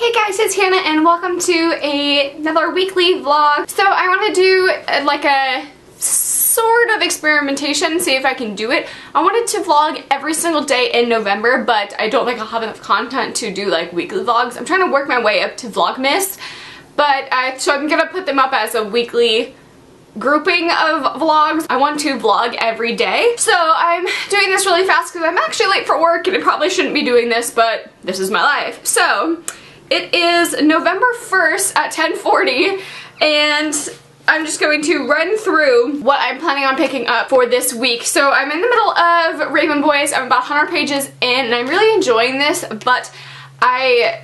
Hey guys, it's Hannah and welcome to another weekly vlog. So I want to do like a sort of experimentation, see if I can do it. I wanted to vlog every single day in November, but I don't think I'll have enough content to do like weekly vlogs. I'm trying to work my way up to Vlogmas, but so I'm gonna put them up as a weekly grouping of vlogs. I want to vlog every day. So I'm doing this really fast because I'm actually late for work and I probably shouldn't be doing this, but this is my life. So it is November 1st at 10:40 and I'm just going to run through what I'm planning on picking up for this week. So I'm in the middle of Raven Boys. I'm about 100 pages in and I'm really enjoying this, but I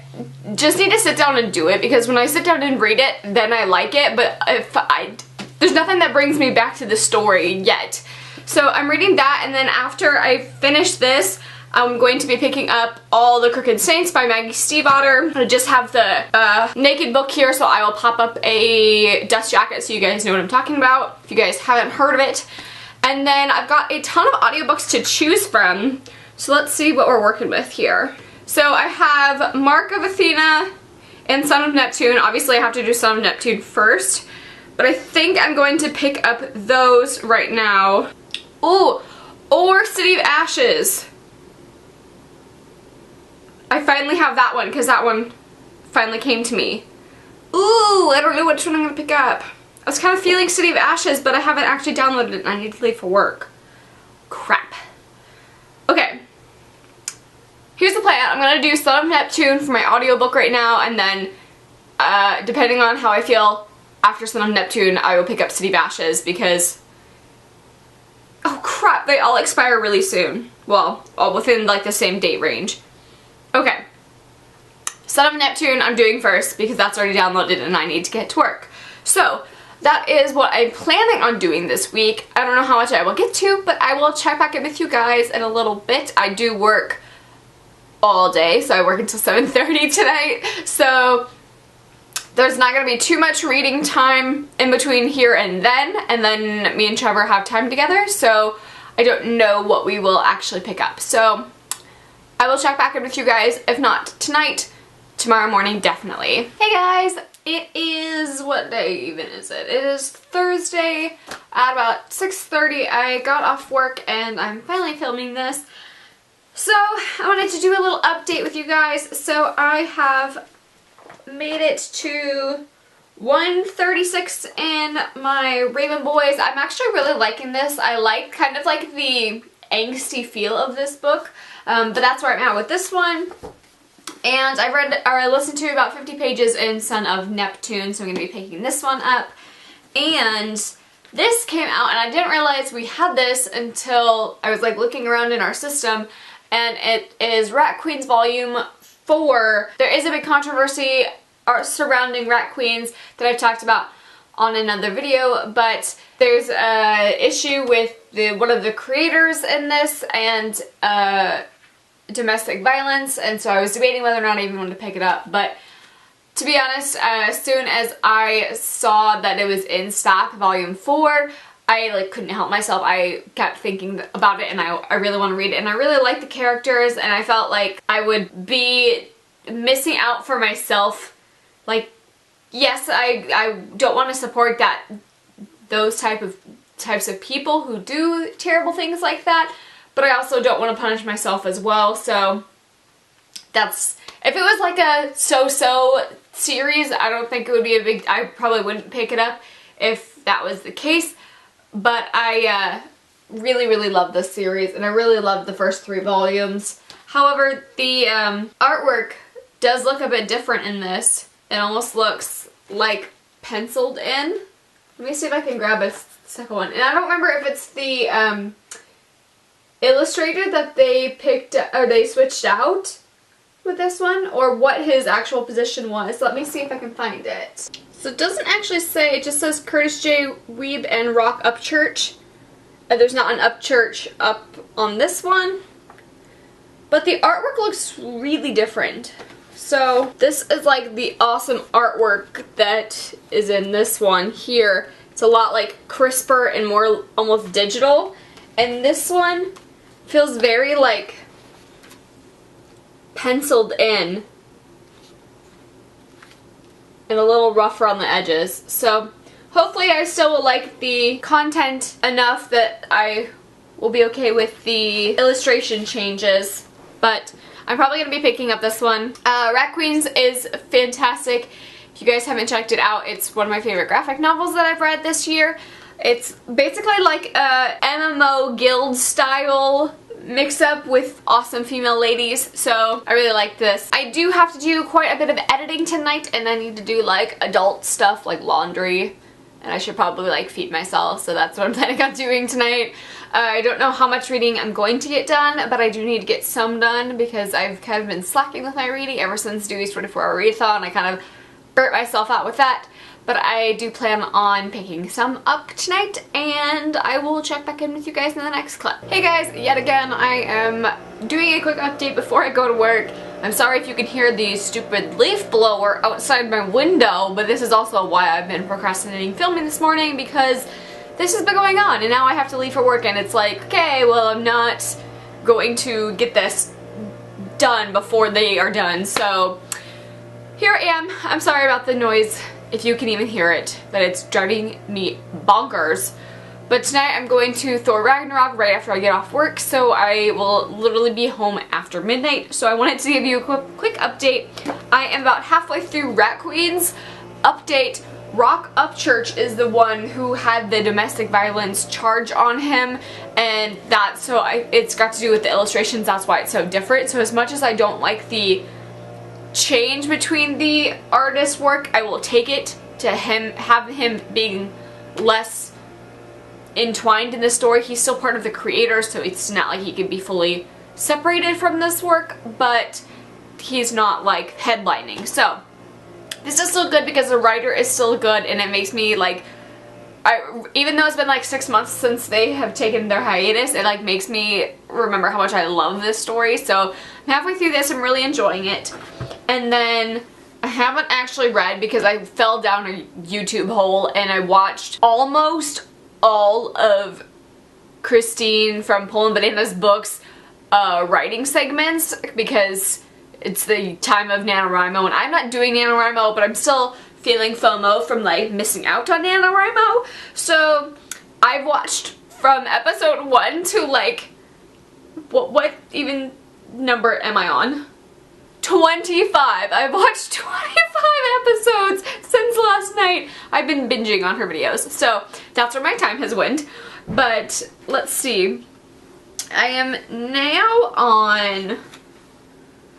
just need to sit down and do it because when I sit down and read it, then I like it, but there's nothing that brings me back to the story yet. So I'm reading that, and then after I finish this, I'm going to be picking up All the Crooked Saints by Maggie Stiefvater. I just have the naked book here, so I will pop up a dust jacket so you guys know what I'm talking about, if you guys haven't heard of it. And then I've got a ton of audiobooks to choose from, so let's see what we're working with here. So I have Mark of Athena and Son of Neptune. Obviously I have to do Son of Neptune first, but I think I'm going to pick up those right now. Ooh, or City of Ashes. I finally have that one because that one finally came to me. Ooh, I don't know which one I'm going to pick up. I was kind of feeling City of Ashes, but I haven't actually downloaded it and I need to leave for work. Crap. Okay. Here's the plan. I'm going to do Son of Neptune for my audiobook right now, and then depending on how I feel after Son of Neptune, I will pick up City of Ashes because, oh crap, they all expire really soon. Well, all within like the same date range. Okay, Son of Neptune I'm doing first because that's already downloaded and I need to get to work. So that is what I'm planning on doing this week. I don't know how much I will get to, but I will check back in with you guys in a little bit. I do work all day, so I work until 7:30 tonight, so there's not going to be too much reading time in between here and then me and Trevor have time together, so I don't know what we will actually pick up. So I will check back in with you guys, if not tonight, tomorrow morning definitely. Hey guys, it is, what day even is it? It is Thursday at about 6:30. I got off work and I'm finally filming this. So I wanted to do a little update with you guys. So I have made it to 136 in my Raven Boys. I'm actually really liking this. I like kind of like the angsty feel of this book, but that's where I'm at with this one. And I listened to about 50 pages in Son of Neptune, so I'm going to be picking this one up. And this came out and I didn't realize we had this until I was like looking around in our system, and it is Rat Queens Volume 4. There is a big controversy surrounding Rat Queens that I've talked about on another video, but there's an issue with one of the creators in this and domestic violence, and so I was debating whether or not I even wanted to pick it up. But to be honest, as soon as I saw that it was in stock, Volume 4, I like couldn't help myself. I kept thinking about it and I really want to read it, and I really like the characters, and I felt like I would be missing out for myself. Like, yes, I don't want to support those types of people who do terrible things like that, but I also don't want to punish myself as well. So that's, if it was like a so-so series, I don't think it would be I probably wouldn't pick it up if that was the case. But I really, really love this series, and I really love the first 3 volumes. However, the artwork does look a bit different in this. It almost looks like penciled in. Let me see if I can grab a second one. And I don't remember if it's the illustrator that they picked or they switched out with this one, or what his actual position was. Let me see if I can find it. So it doesn't actually say, it just says Curtis J. Weeb and Rock Upchurch. There's not an Upchurch up on this one, but the artwork looks really different. So this is like the awesome artwork that is in this one here. It's a lot like crisper and more almost digital, and this one feels very like penciled in. and a little rough around the edges. So hopefully I still will like the content enough that I will be okay with the illustration changes, but I'm probably going to be picking up this one. Rat Queens is fantastic. If you guys haven't checked it out, it's one of my favorite graphic novels that I've read this year. It's basically like a MMO guild style mix-up with awesome female ladies, so I really like this. I do have to do quite a bit of editing tonight, and I need to do like adult stuff like laundry, and I should probably like feed myself, so that's what I'm planning on doing tonight. I don't know how much reading I'm going to get done, but I do need to get some done because I've kind of been slacking with my reading ever since Dewey's 24-hour readathon. I kind of burnt myself out with that, but I do plan on picking some up tonight, and I will check back in with you guys in the next clip. Hey guys, yet again, I am doing a quick update before I go to work. I'm sorry if you can hear the stupid leaf blower outside my window, but this is also why I've been procrastinating filming this morning, because this has been going on, and now I have to leave for work, and it's like, okay, well, I'm not going to get this done before they are done, so here I am. I'm sorry about the noise, if you can even hear it, but it's driving me bonkers. But tonight I'm going to Thor Ragnarok right after I get off work, so I will literally be home after midnight. So I wanted to give you a quick update. I am about halfway through Rat Queens. Update: Rock Upchurch is the one who had the domestic violence charge on him, and it's got to do with the illustrations. That's why it's so different. So as much as I don't like the change between the artist's work, I will take it to have him being less entwined in the story. He's still part of the creator, so it's not like he can be fully separated from this work, but he's not like headlining. So this is still good because the writer is still good, and it makes me like, even though it's been like 6 months since they have taken their hiatus, it like makes me remember how much I love this story. So I'm halfway through this, I'm really enjoying it. And then I haven't actually read because I fell down a YouTube hole and I watched almost all of Christine from Poland Banana's books writing segments because it's the time of NaNoWriMo, and I'm not doing NaNoWriMo, but I'm still feeling FOMO from like missing out on NaNoWriMo. So I've watched from episode 1 to like, what even number am I on? 25. I've watched 25 episodes since last night. I've been binging on her videos, so that's where my time has went. But let's see. I am now on,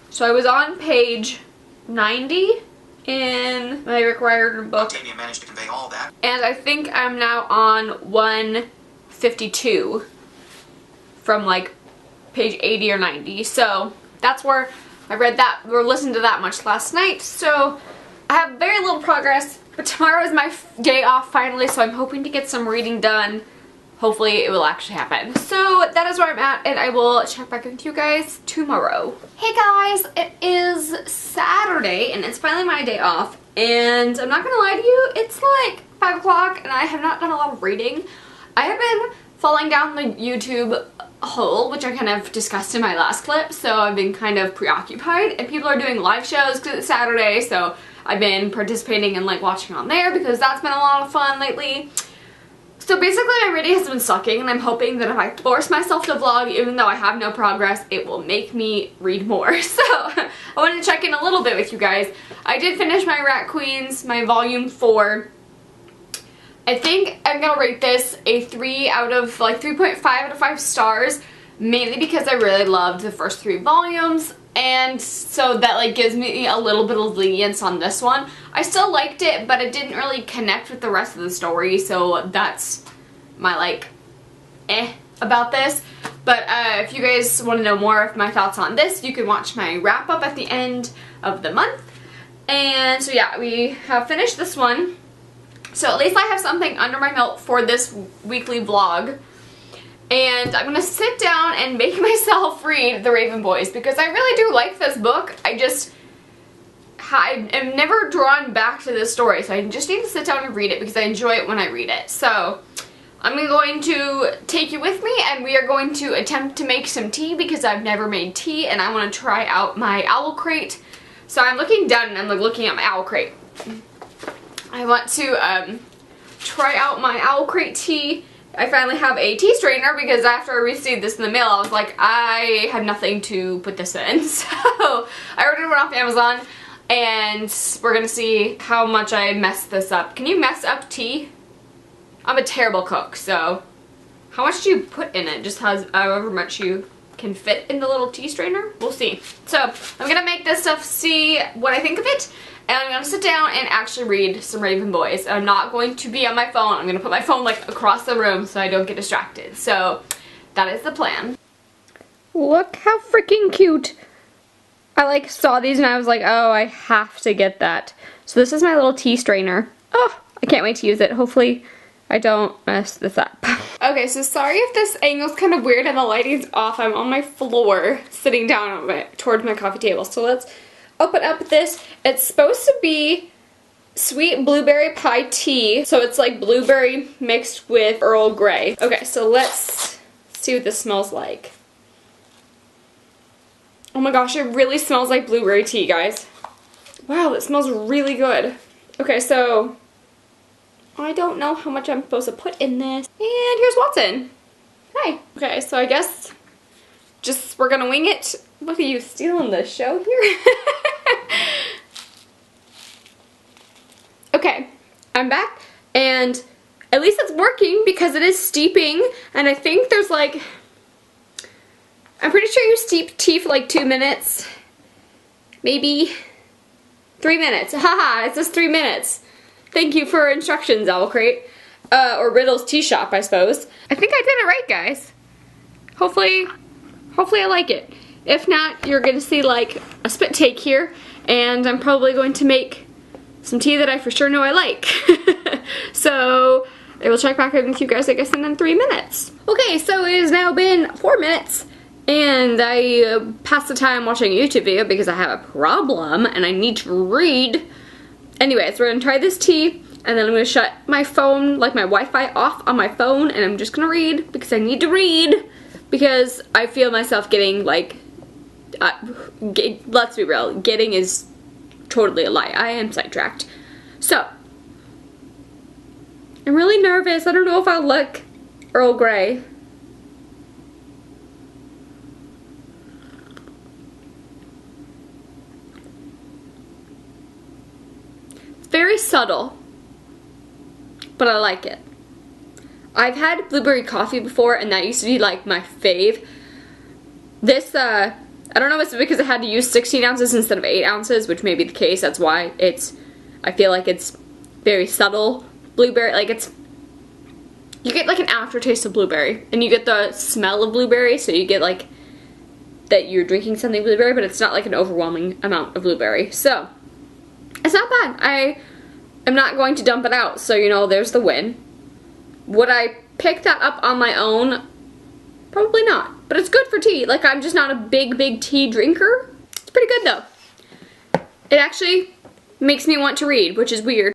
so I was on page 90 in my required book, Octavia managed to convey all that. And I think I'm now on 152 from like page 80 or 90. So that's where I read that or listened to that much last night. So I have very little progress, but tomorrow is my day off finally, so I'm hoping to get some reading done. Hopefully it will actually happen. So that is where I'm at, and I will check back with you guys tomorrow. Hey guys, it is Saturday and it's finally my day off, and I'm not gonna lie to you, it's like 5 o'clock and I have not done a lot of reading. I have been falling down the YouTube hole, which I kind of discussed in my last clip, so I've been kind of preoccupied, and people are doing live shows because it's Saturday, so I've been participating and like watching on there because that's been a lot of fun lately. So basically my reading has been sucking, and I'm hoping that if I force myself to vlog, even though I have no progress, it will make me read more. So I wanted to check in a little bit with you guys. I did finish my Rat Queens, my volume 4. I think I'm gonna rate this a 3 out of like 3.5 out of 5 stars, mainly because I really loved the first 3 volumes, and so that like gives me a little bit of lenience on this one. I still liked it, but it didn't really connect with the rest of the story, so that's my like about this. But if you guys want to know more of my thoughts on this, you can watch my wrap up at the end of the month. And so yeah, we have finished this one. So at least I have something under my belt for this weekly vlog. And I'm going to sit down and make myself read The Raven Boys because I really do like this book. I am never drawn back to this story, so I just need to sit down and read it because I enjoy it when I read it. So I'm going to take you with me, and we are going to attempt to make some tea because I've never made tea and I want to try out my owl crate. So I'm looking down and I'm looking at my owl crate. I want to try out my Owl Crate tea. I finally have a tea strainer because after I received this in the mail, I was like, I have nothing to put this in. So I ordered one off Amazon, and we're gonna see how much I messed this up. Can you mess up tea? I'm a terrible cook, so how much do you put in it? Just however much you can fit in the little tea strainer? We'll see. So I'm gonna make this stuff, see what I think of it, and I'm gonna sit down and actually read some Raven Boys. I'm not going to be on my phone. I'm gonna put my phone like across the room so I don't get distracted. So that is the plan. Look how freaking cute. I like saw these and I was like, oh, I have to get that. So this is my little tea strainer. Oh, I can't wait to use it. Hopefully I don't mess this up. Okay, so sorry if this angle's kind of weird and the lighting's off. I'm on my floor, sitting down towards my coffee table. So let's open up this. It's supposed to be sweet blueberry pie tea. So it's like blueberry mixed with Earl Grey. Okay, so let's see what this smells like. Oh my gosh, it really smells like blueberry tea, guys. Wow, it smells really good. Okay, so I don't know how much I'm supposed to put in this. And here's Watson. Hi. Okay, so I guess just we're gonna wing it. Look at you stealing the show here. Okay, I'm back, and at least it's working because it is steeping, and I think there's like, I'm pretty sure you steep tea for like 2 minutes, maybe 3 minutes. Haha, it says 3 minutes. Thank you for instructions, Owl Crate. Or Riddles Tea Shop, I suppose. I think I did it right, guys. Hopefully I like it. If not, you're gonna see like a spit take here, and I'm probably going to make some tea that I for sure know I like. So I will check back in with you guys, I guess, in 3 minutes. Okay, so it has now been 4 minutes, and I passed the time watching a YouTube video because I have a problem and I need to read. Anyways, we're gonna try this tea, and then I'm gonna shut my phone, like my Wi-Fi, off on my phone, and I'm just gonna read because I need to read, because I feel myself getting like, let's be real, getting is totally a lie. I am sidetracked. So, I'm really nervous. I don't know if I'll look Earl Grey. It's very subtle, but I like it. I've had blueberry coffee before, and that used to be like my fave. This, I don't know if it's because I had to use 16 ounces instead of 8 ounces, which may be the case. That's why I feel like it's very subtle blueberry. Like you get like an aftertaste of blueberry, and you get the smell of blueberry, so you get like that you're drinking something blueberry, but it's not like an overwhelming amount of blueberry. So, it's not bad. I am not going to dump it out, so you know, there's the win. Would I pick that up on my own? Probably not. But it's good for tea. Like, I'm just not a big tea drinker. It's pretty good, though. It actually makes me want to read, which is weird.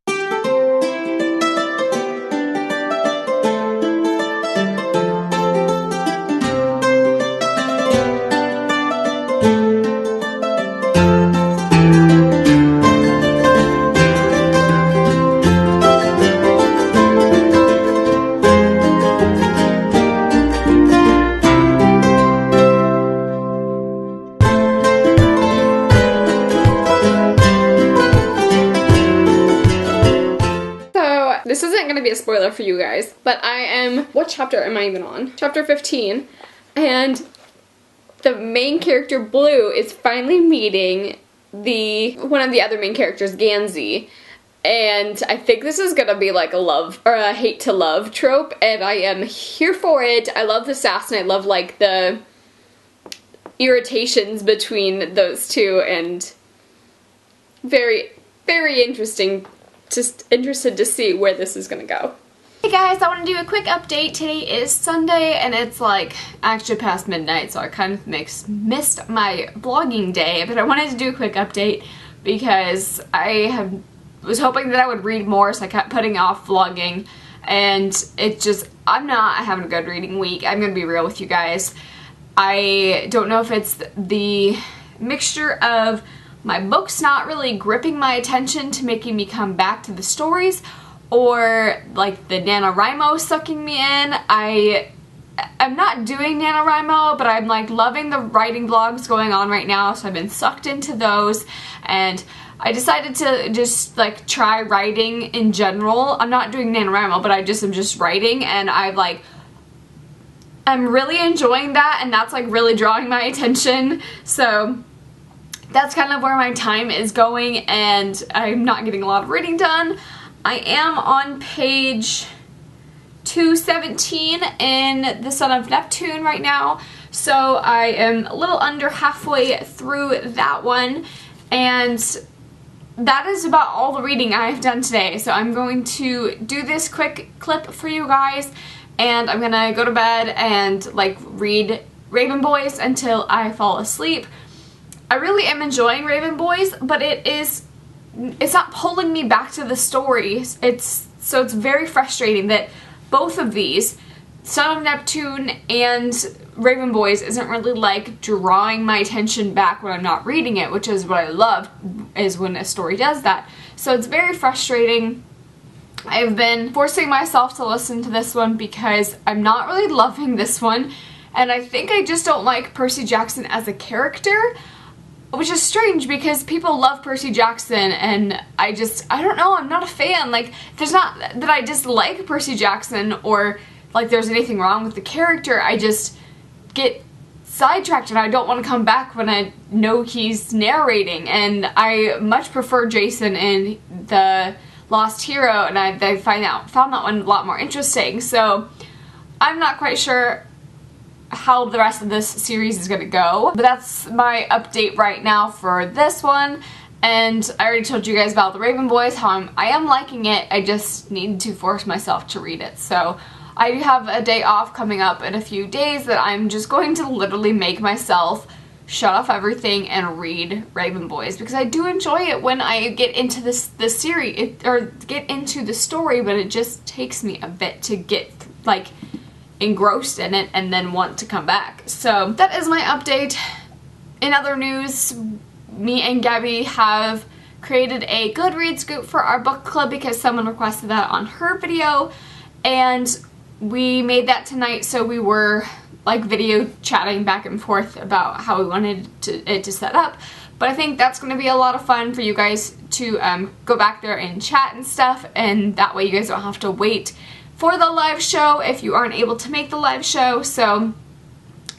This isn't going to be a spoiler for you guys, but what chapter am I even on? Chapter 15, and the main character, Blue, is finally meeting one of the other main characters, Gansey, and I think this is going to be like a love, or a hate to love trope, and I am here for it. I love the sass, and I love like the irritations between those two, and very, very interesting. Just interested to see where this is gonna go. Hey guys, I want to do a quick update. Today is Sunday and it's like actually past midnight, so I kind of missed my vlogging day, but I wanted to do a quick update because I was hoping that I would read more, so I kept putting off vlogging, and I'm not having a good reading week. I'm gonna be real with you guys. I don't know if it's the mixture of my book's not really gripping my attention to making me come back to the stories, or like the NaNoWriMo sucking me in. I'm not doing NaNoWriMo, but I'm like loving the writing vlogs going on right now, so I've been sucked into those, and I decided to just like try writing in general. I'm not doing NaNoWriMo, but I'm just writing, and I'm really enjoying that, and that's like really drawing my attention. So that's kind of where my time is going, and I'm not getting a lot of reading done. I am on page 217 in The Son of Neptune right now, so I am a little under halfway through that one, and that is about all the reading I've done today. So I'm going to do this quick clip for you guys, and I'm gonna go to bed and like read Raven Boys until I fall asleep. I really am enjoying Raven Boys, but it's not pulling me back to the stories. It's very frustrating that both of these, Son of Neptune and Raven Boys, isn't really like drawing my attention back when I'm not reading it, which is what I love, is when a story does that. So it's very frustrating. I've been forcing myself to listen to this one because I'm not really loving this one, and I think I just don't like Percy Jackson as a character, which is strange because people love Percy Jackson, and I don't know, I'm not a fan. Like, there's not that I dislike Percy Jackson or like there's anything wrong with the character. I just get sidetracked and I don't want to come back when I know he's narrating, and I much prefer Jason in The Lost Hero, and I found that one a lot more interesting. So I'm not quite sure how the rest of this series is gonna go, but that's my update right now for this one. And I already told you guys about the Raven Boys, how I am liking it. I just need to force myself to read it. So I do have a day off coming up in a few days that I'm just going to literally make myself shut off everything and read Raven Boys, because I do enjoy it when I get into this series or get into the story, but it just takes me a bit to get like engrossed in it and then want to come back. So that is my update. In other news, me and Gabby have created a Goodreads group for our book club because someone requested that on her video, and we made that tonight, so we were like video chatting back and forth about how we wanted it to set up. But I think that's going to be a lot of fun for you guys to go back there and chat and stuff, and that way you guys don't have to wait for the live show if you aren't able to make the live show. So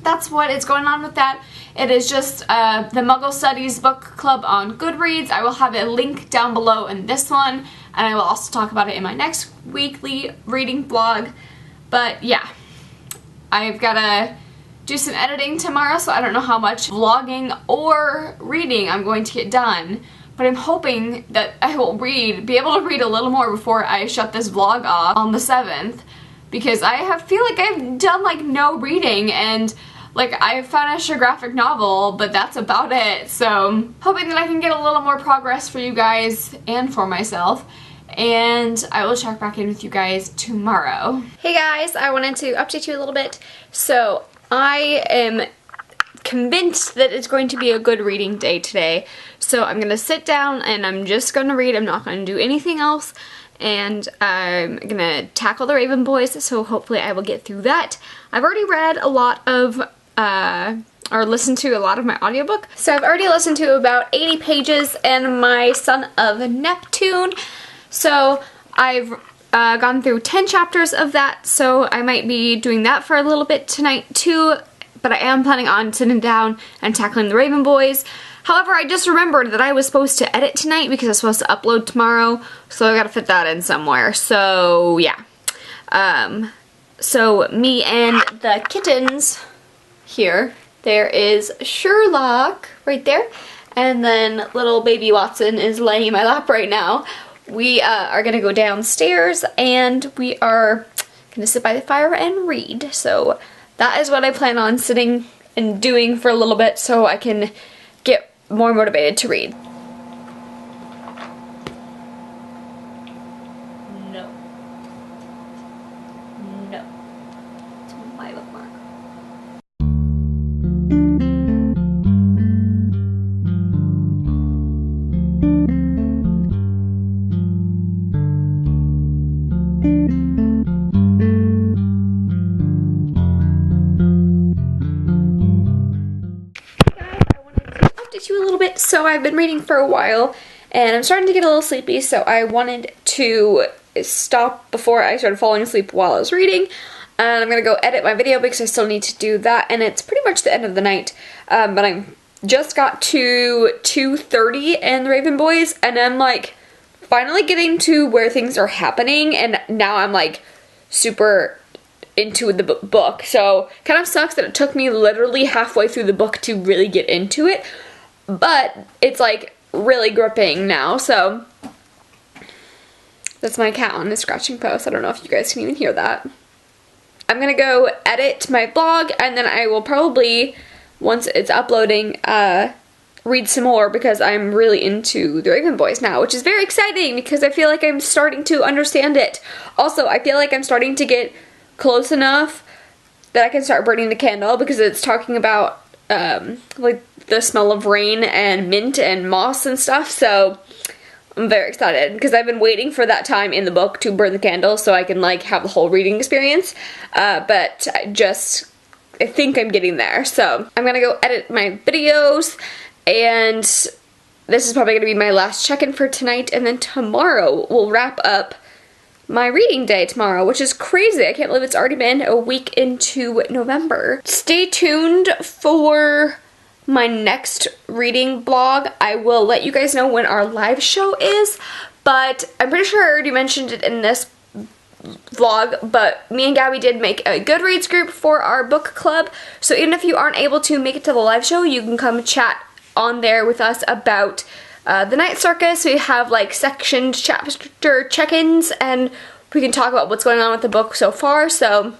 that's what is going on with that. It is just the Muggle Studies book club on Goodreads. I will have a link down below in this one, and I will also talk about it in my next weekly reading vlog. But yeah, I've got to do some editing tomorrow, so I don't know how much vlogging or reading I'm going to get done. But I'm hoping that I will be able to read a little more before I shut this vlog off on the 7th, because I feel like I've done like no reading, and like I finished a graphic novel, but that's about it. So hoping that I can get a little more progress for you guys and for myself, and I will check back in with you guys tomorrow. Hey guys, I wanted to update you a little bit. So I am convinced that it's going to be a good reading day today. So I'm gonna sit down and I'm just gonna read. I'm not gonna do anything else, and I'm gonna tackle the Raven Boys, so hopefully I will get through that. I've already read a lot of or listened to a lot of my audiobook, so I've already listened to about 80 pages in my Son of Neptune. So I've gone through 10 chapters of that, so I might be doing that for a little bit tonight too, but I am planning on sitting down and tackling the Raven Boys. However, I just remembered that I was supposed to edit tonight because I was supposed to upload tomorrow, so I gotta fit that in somewhere. So yeah. So me and the kittens here, there is Sherlock right there, and then little baby Watson is laying in my lap right now. We are gonna go downstairs and we are gonna sit by the fire and read. So that is what I plan on sitting and doing for a little bit, so I can get more motivated to read. No. No. It's my bookmark. update you a little bit. So I've been reading for a while and I'm starting to get a little sleepy, so I wanted to stop before I started falling asleep while I was reading. And I'm gonna go edit my video because I still need to do that, and it's pretty much the end of the night. But I just got to 2:30 in The Raven Boys, and I'm like finally getting to where things are happening, and now I'm like super into the book. So kind of sucks that it took me literally halfway through the book to really get into it, but it's like really gripping now. So that's my cat on a scratching post. I don't know if you guys can even hear that. I'm gonna go edit my blog, and then I will probably, once it's uploading, read some more because I'm really into The Raven Boys now, which is very exciting because I feel like I'm starting to understand it. Also, I feel like I'm starting to get close enough that I can start burning the candle because it's talking about like the smell of rain and mint and moss and stuff, so I'm very excited because I've been waiting for that time in the book to burn the candle so I can like have the whole reading experience, but I think I'm getting there. So I'm gonna go edit my videos, and this is probably gonna be my last check-in for tonight, and then tomorrow we'll wrap up my reading day tomorrow, which is crazy. I can't believe it's already been a week into November. Stay tuned for my next reading blog. I will let you guys know when our live show is, but I'm pretty sure I already mentioned it in this vlog, but me and Gabby did make a Goodreads group for our book club, so even if you aren't able to make it to the live show, you can come chat on there with us about the Night Circus. We have like sectioned chapter check-ins, and we can talk about what's going on with the book so far, so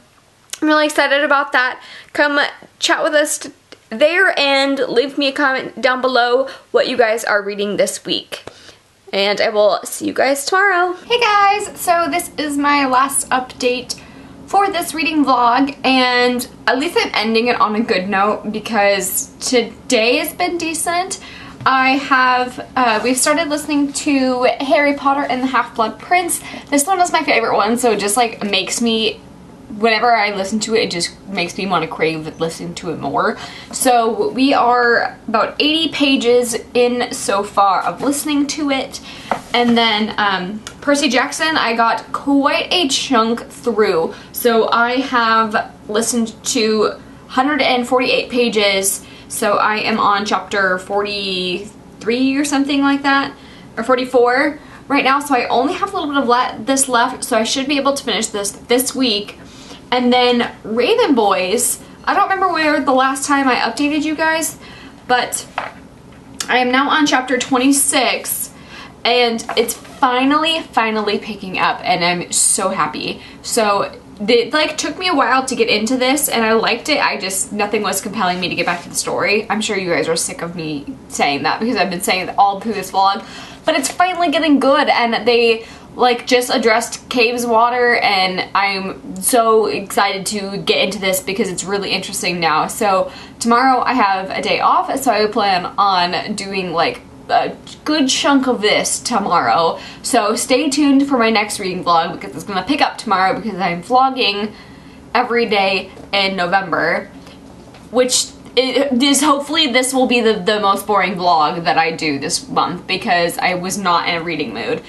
I'm really excited about that. Come chat with us there and leave me a comment down below what you guys are reading this week. And I will see you guys tomorrow. Hey guys, so this is my last update for this reading vlog, and at least I'm ending it on a good note because today has been decent. We've started listening to Harry Potter and the Half-Blood Prince. This one is my favorite one, so it just like makes me, whenever I listen to it, it just makes me want to crave listening to it more. So we are about 80 pages in so far of listening to it. And then Percy Jackson, I got quite a chunk through. So I have listened to 148 pages. So I am on chapter 43 or something like that, or 44 right now. So I only have a little bit of this left, so I should be able to finish this week. And then Raven Boys, I don't remember where the last time I updated you guys, but I am now on chapter 26, and it's finally picking up, and I'm so happy. So it like took me a while to get into this, and I liked it. Nothing was compelling me to get back to the story. I'm sure you guys are sick of me saying that because I've been saying it all through this vlog, but it's finally getting good, and they like just addressed Cave's water, and I'm so excited to get into this because it's really interesting now. So tomorrow I have a day off, so I plan on doing like a good chunk of this tomorrow. So stay tuned for my next reading vlog because it's gonna pick up tomorrow because I'm vlogging every day in November, which is hopefully this will be the most boring vlog that I do this month because I was not in a reading mood.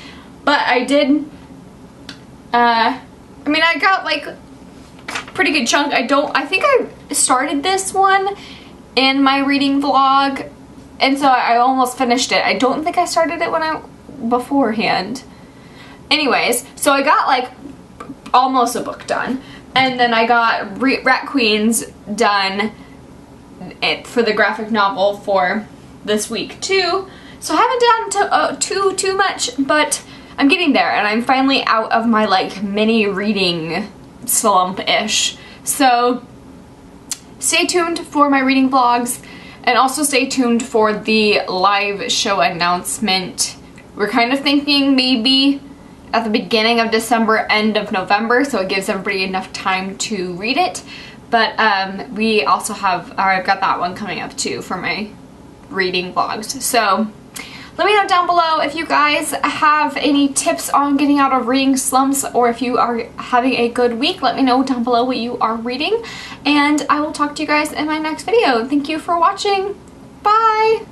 But I did, I mean, I got like pretty good chunk. I think I started this one in my reading vlog, and so I almost finished it. I don't think I started it beforehand. Anyways, so I got like almost a book done, and then I got Rat Queens done for the graphic novel for this week too. So I haven't done too much, but I'm getting there, and I'm finally out of my like mini reading slump-ish. So stay tuned for my reading vlogs, and also stay tuned for the live show announcement. We're kind of thinking maybe at the beginning of December, end of November, so it gives everybody enough time to read it. But we also have, I've got that one coming up too for my reading vlogs. So let me know down below if you guys have any tips on getting out of reading slumps, or if you are having a good week. Let me know down below what you are reading, and I will talk to you guys in my next video. Thank you for watching. Bye!